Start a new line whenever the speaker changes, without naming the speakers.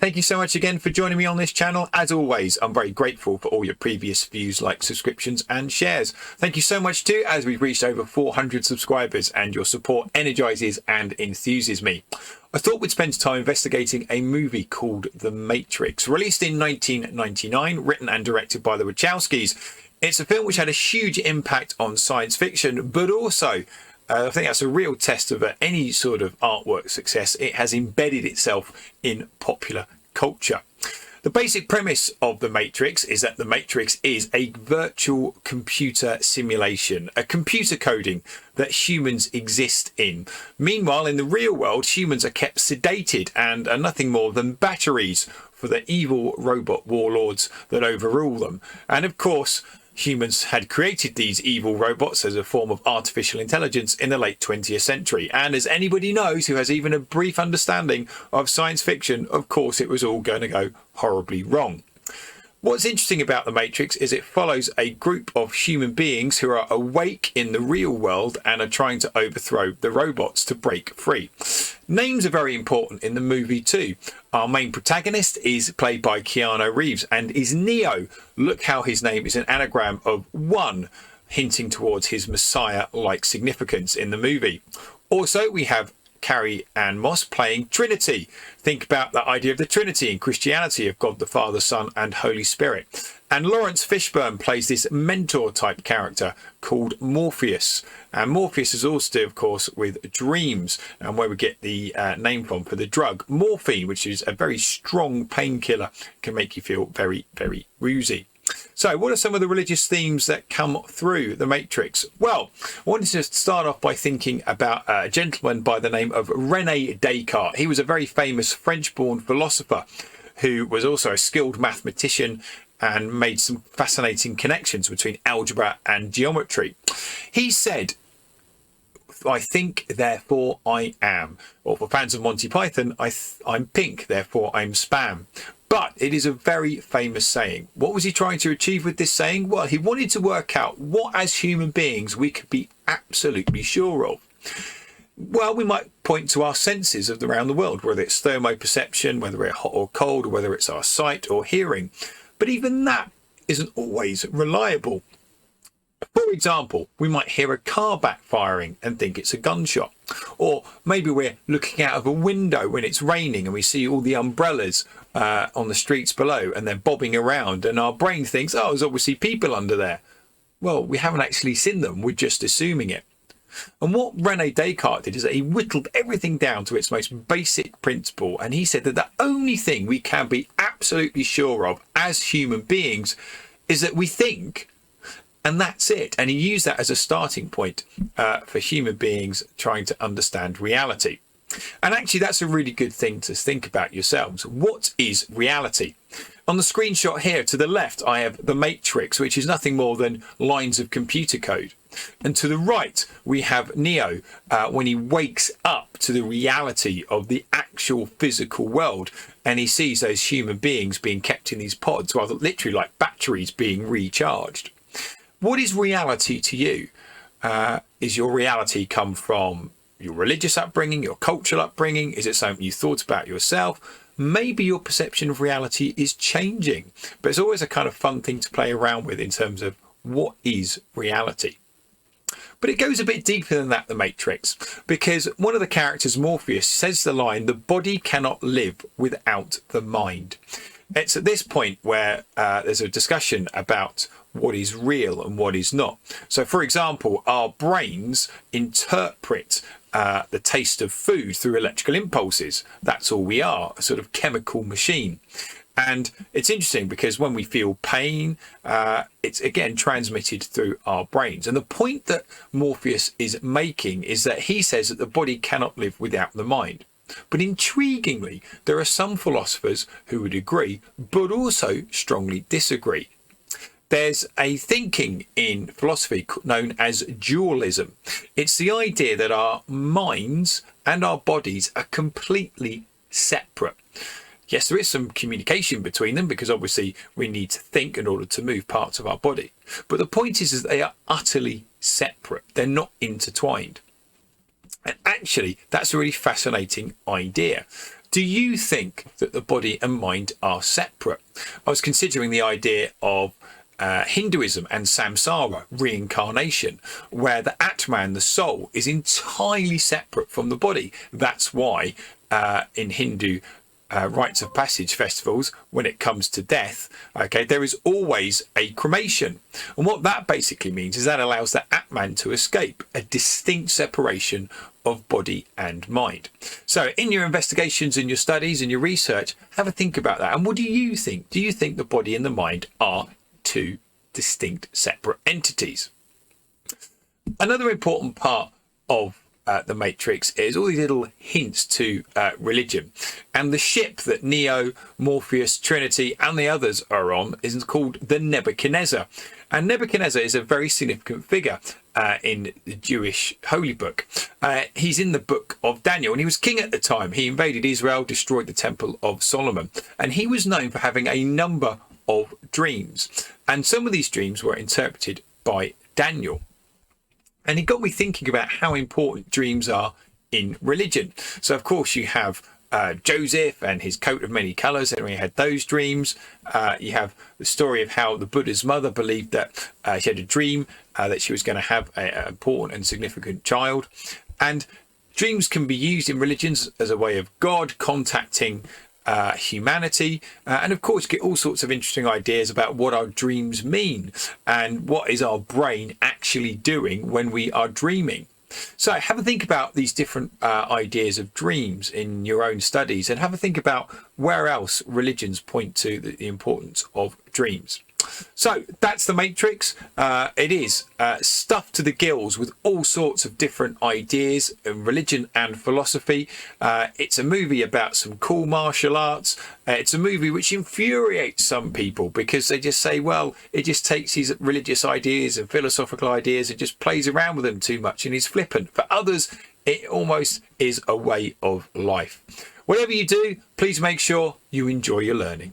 Thank you so much again for joining me on this channel. As always, I'm very grateful for all your previous views, likes, subscriptions and shares. Thank you so much too, as we've reached over 400 subscribers and your support energizes and enthuses me. I thought we'd spend time investigating a movie called The Matrix, released in 1999, written and directed by the Wachowskis. It's a film which had a huge impact on science fiction, but also I think that's a real test of any sort of artwork success. It has embedded itself in popular culture. The basic premise of The Matrix is that The Matrix is a virtual computer simulation, a computer coding that humans exist in. Meanwhile, in the real world, humans are kept sedated and are nothing more than batteries for the evil robot warlords that overrule them. And of course, humans had created these evil robots as a form of artificial intelligence in the late 20th century. And as anybody knows who has even a brief understanding of science fiction, of course, it was all going to go horribly wrong. What's interesting about The Matrix is it follows a group of human beings who are awake in the real world and are trying to overthrow the robots to break free. Names are very important in the movie too. Our main protagonist is played by Keanu Reeves and is Neo. Look how his name is an anagram of one, hinting towards his Messiah-like significance in the movie. Also, we have Carrie Ann Moss playing Trinity. Think about the idea of the Trinity in Christianity of God the Father, Son and Holy Spirit. And Lawrence Fishburne plays this mentor type character called Morpheus. And Morpheus is also, of course, with dreams, and where we get the name from for the drug morphine, which is a very strong painkiller, can make you feel very, very woozy. So what are some of the religious themes that come through The Matrix? Well, I wanted to start off by thinking about a gentleman by the name of René Descartes. He was a very famous French-born philosopher who was also a skilled mathematician and made some fascinating connections between algebra and geometry. He said, "I think, therefore I am." Or for fans of Monty Python, I'm pink, therefore I'm spam. But it is a very famous saying. What was he trying to achieve with this saying? Well, he wanted to work out what, as human beings, we could be absolutely sure of. Well, we might point to our senses of around the world, whether it's thermoperception, whether we're hot or cold, or whether it's our sight or hearing. But even that isn't always reliable. For example, we might hear a car backfiring and think it's a gunshot. Or maybe we're looking out of a window when it's raining and we see all the umbrellas on the streets below and they're bobbing around, and our brain thinks, oh, there's obviously people under there. Well, we haven't actually seen them, we're just assuming it. And what René Descartes did is that he whittled everything down to its most basic principle, and he said that the only thing we can be absolutely sure of as human beings is that we think. And that's it. And he used that as a starting point for human beings trying to understand reality. And actually, that's a really good thing to think about yourselves. What is reality? On the screenshot here to the left, I have The Matrix, which is nothing more than lines of computer code. And to the right, we have Neo when he wakes up to the reality of the actual physical world. And he sees those human beings being kept in these pods, rather literally like batteries being recharged. What is reality to you? Is your reality come from your religious upbringing, your cultural upbringing? Is it something you thought about yourself? Maybe your perception of reality is changing, but it's always a kind of fun thing to play around with in terms of what is reality. But it goes a bit deeper than that, The Matrix, because one of the characters, Morpheus, says the line, "The body cannot live without the mind." It's at this point where there's a discussion about what is real and what is not. So, for example, our brains interpret the taste of food through electrical impulses. That's all we are, a sort of chemical machine. And it's interesting because when we feel pain, it's again transmitted through our brains. And the point that Morpheus is making is that he says that the body cannot live without the mind. But intriguingly, there are some philosophers who would agree, but also strongly disagree. There's a thinking in philosophy known as dualism. It's the idea that our minds and our bodies are completely separate. Yes, there is some communication between them because obviously we need to think in order to move parts of our body. But the point is that they are utterly separate. They're not intertwined. And actually, that's a really fascinating idea. Do you think that the body and mind are separate? I was considering the idea of Hinduism and samsara, reincarnation, where the Atman, the soul, is entirely separate from the body. That's why in Hindu rites of passage festivals, when it comes to death, okay, there is always a cremation. And what that basically means is that allows the Atman to escape, a distinct separation of body and mind. So in your investigations and your studies and your research, have a think about that. And what do you think? Do you think the body and the mind are two distinct separate entities? Another important part of the Matrix is all these little hints to religion, and the ship that Neo, Morpheus, Trinity and the others are on is called the Nebuchadnezzar, and Nebuchadnezzar is a very significant figure in the Jewish holy book. He's in the book of Daniel, and he was king at the time. He invaded Israel, destroyed the Temple of Solomon, and he was known for having a number of dreams, and some of these dreams were interpreted by Daniel. And it got me thinking about how important dreams are in religion. So, of course, you have Joseph and his coat of many colours, and we had those dreams. You have the story of how the Buddha's mother believed that she had a dream that she was going to have an important and significant child. And dreams can be used in religions as a way of God contacting humanity, and of course get all sorts of interesting ideas about what our dreams mean and what is our brain actually doing when we are dreaming. So have a think about these different ideas of dreams in your own studies, and have a think about where else religions point to the importance of dreams. So that's the Matrix. It is stuffed to the gills with all sorts of different ideas in religion and philosophy. It's a movie about some cool martial arts. It's a movie which infuriates some people because they just say, well, it just takes these religious ideas and philosophical ideas and just plays around with them too much and is flippant. For others, it almost is a way of life. Whatever you do, please make sure you enjoy your learning.